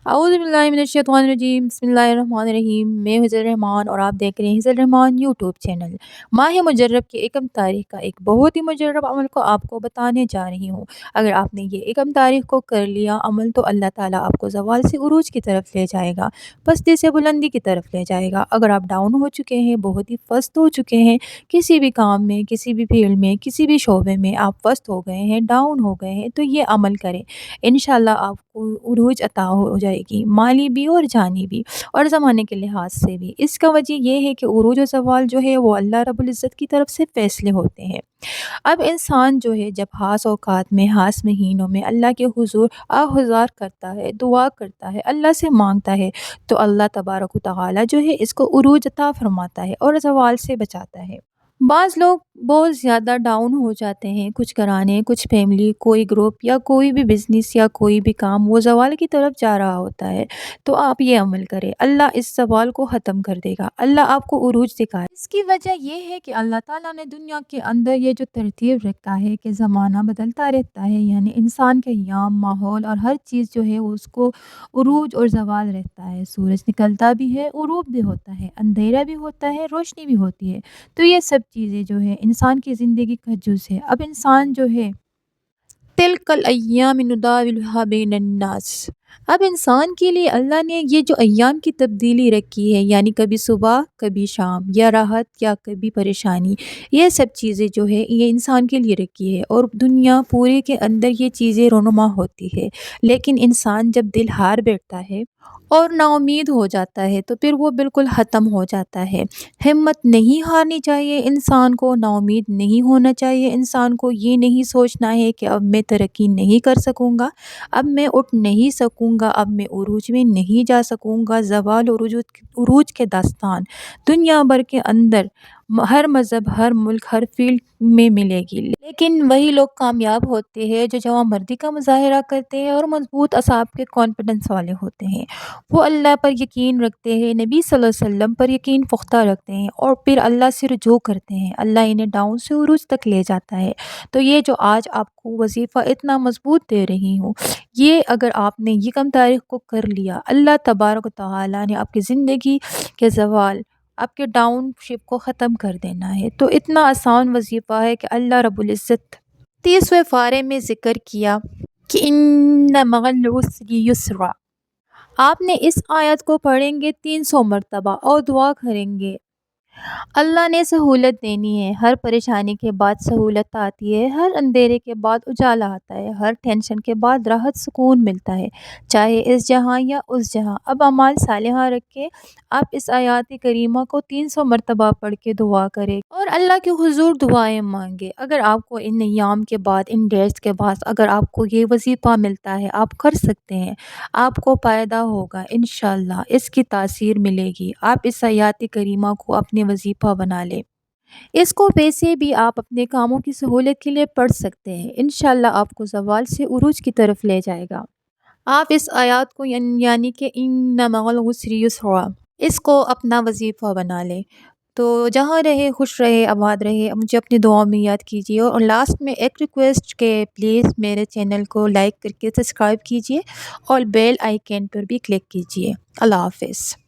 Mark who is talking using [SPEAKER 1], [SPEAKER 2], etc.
[SPEAKER 1] اعوذ باللہ من الشیطان الرجیم، بسم اللہ الرحمن الرحیم۔ میں حضر الرحمان اور آپ دیکھ رہے ہیں حضر الرحمان یوٹیوب چینل۔ ماہ مجرب کی ایکم تاریخ کا ایک بہت ہی مجرب عمل کو آپ کو بتانے جا رہی ہوں۔ اگر آپ نے یہ ایکم تاریخ کو کر لیا عمل تو اللہ تعالیٰ آپ کو زوال سے عروج کی طرف لے جائے گا، پستی سے بلندی کی طرف لے جائے گا۔ اگر آپ ڈاؤن ہو چکے ہیں، بہت ہی فست ہو چکے ہیں، کسی بھی کام میں، کسی بھی فیلڈ میں، کسی بھی شعبے میں آپ فست ہو گئے ہیں، ڈاؤن ہو گئے ہیں، تو یہ عمل کریں، انشاءاللہ آپ کو عروج عطا ہو جائے گی، مالی بھی اور جانی بھی اور زمانے کے لحاظ سے بھی۔ اس کا وجہ یہ ہے کہ عروج و زوال جو ہے وہ اللہ رب العزت کی طرف سے فیصلے ہوتے ہیں۔ اب انسان جو ہے جب خاص اوقات میں، خاص مہینوں میں اللہ کے حضور آہذار کرتا ہے، دعا کرتا ہے، اللہ سے مانگتا ہے، تو اللہ تبارک و تعالیٰ جو ہے اس کو عروج عطا فرماتا ہے اور زوال سے بچاتا ہے۔ بعض لوگ بہت زیادہ ڈاؤن ہو جاتے ہیں، کچھ گھرانے، کچھ فیملی، کوئی گروپ یا کوئی بھی بزنس یا کوئی بھی کام وہ زوال کی طرف جا رہا ہوتا ہے، تو آپ یہ عمل کریں، اللہ اس زوال کو ختم کر دے گا، اللہ آپ کو عروج دکھائے۔ اس کی وجہ یہ ہے کہ اللہ تعالیٰ نے دنیا کے اندر یہ جو ترتیب رکھا ہے کہ زمانہ بدلتا رہتا ہے، یعنی انسان کے ایام، ماحول اور ہر چیز جو ہے اس کو عروج اور زوال رہتا ہے، سورج نکلتا بھی ہے، غروب بھی ہوتا ہے، اندھیرا بھی ہوتا ہے، روشنی بھی ہوتی ہے، تو یہ سب چیزیں جو ہے انسان کی زندگی کا جز ہے۔ اب انسان جو ہے تلک الایام نداولها بین الناس، اب انسان کے لیے اللہ نے یہ جو ایام کی تبدیلی رکھی ہے، یعنی کبھی صبح کبھی شام، یا راحت یا کبھی پریشانی، یہ سب چیزیں جو ہے یہ انسان کے لیے رکھی ہے، اور دنیا پورے کے اندر یہ چیزیں رونما ہوتی ہے، لیکن انسان جب دل ہار بیٹھتا ہے اور نا امید ہو جاتا ہے تو پھر وہ بالکل ختم ہو جاتا ہے۔ ہمت نہیں ہارنی چاہیے انسان کو، نا امید نہیں ہونا چاہیے انسان کو، یہ نہیں سوچنا ہے کہ اب میں ترقی نہیں کر سکوں گا، اب میں اٹھ نہیں سکوں گا، اب میں عروج میں نہیں جا سکوں گا۔ زوال عروج کے داستان دنیا بھر کے اندر ہر مذہب، ہر ملک، ہر فیلڈ میں ملے گی، لیکن وہی لوگ کامیاب ہوتے ہیں جو جوان مردی کا مظاہرہ کرتے ہیں اور مضبوط اعصاب کے کانفیڈنس والے ہوتے ہیں، وہ اللہ پر یقین رکھتے ہیں، نبی صلی اللہ علیہ وسلم پر یقین پختہ رکھتے ہیں، اور پھر اللہ سے رجوع کرتے ہیں، اللہ انہیں ڈاؤن سے عروج تک لے جاتا ہے۔ تو یہ جو آج آپ کو وظیفہ اتنا مضبوط دے رہی ہوں، یہ اگر آپ نے یکم تاریخ کو کر لیا، اللہ تبارک و تعالیٰ نے آپ کی زندگی کے زوال، آپ کے ڈاؤن شپ کو ختم کر دینا ہے۔ تو اتنا آسان وظیفہ ہے کہ اللہ رب العزت 30ویں پارے میں ذکر کیا کہ ان مع العسر یسرا، آپ نے اس آیت کو پڑھیں گے 300 مرتبہ اور دعا کریں گے، اللہ نے سہولت دینی ہے، ہر پریشانی کے بعد سہولت آتی ہے، ہر اندھیرے کے بعد اجالا آتا ہے، ہر ٹینشن کے بعد راحت سکون ملتا ہے، چاہے اس جہاں یا اس جہاں۔ اب اعمال صالحہ رکھ کے آپ اس آیات کریمہ کو 300 مرتبہ پڑھ کے دعا کریں اور اللہ کے حضور دعائیں مانگے۔ اگر آپ کو ان ایام کے بعد، ان ڈیٹس کے بعد اگر آپ کو یہ وظیفہ ملتا ہے، آپ کر سکتے ہیں، آپ کو فائدہ ہوگا انشاءاللہ، اس کی تاثیر ملے گی۔ آپ اس آیات کریمہ کو اپنے وظیفہ بنا لیں، اس کو ویسے بھی آپ اپنے کاموں کی سہولت کے لیے پڑھ سکتے ہیں، انشاءاللہ آپ کو زوال سے عروج کی طرف لے جائے گا۔ آپ اس آیات کو یعنی کہ ان مع العسر یسرا، اس کو اپنا وظیفہ بنا لیں، تو جہاں رہے خوش رہے، آباد رہے، مجھے اپنی دعاؤں میں یاد کیجیے، اور لاسٹ میں ایک ریکویسٹ کہ پلیز میرے چینل کو لائک کر کے سبسکرائب کیجیے اور بیل آئیکن پر بھی کلک کیجیے۔ اللہ حافظ۔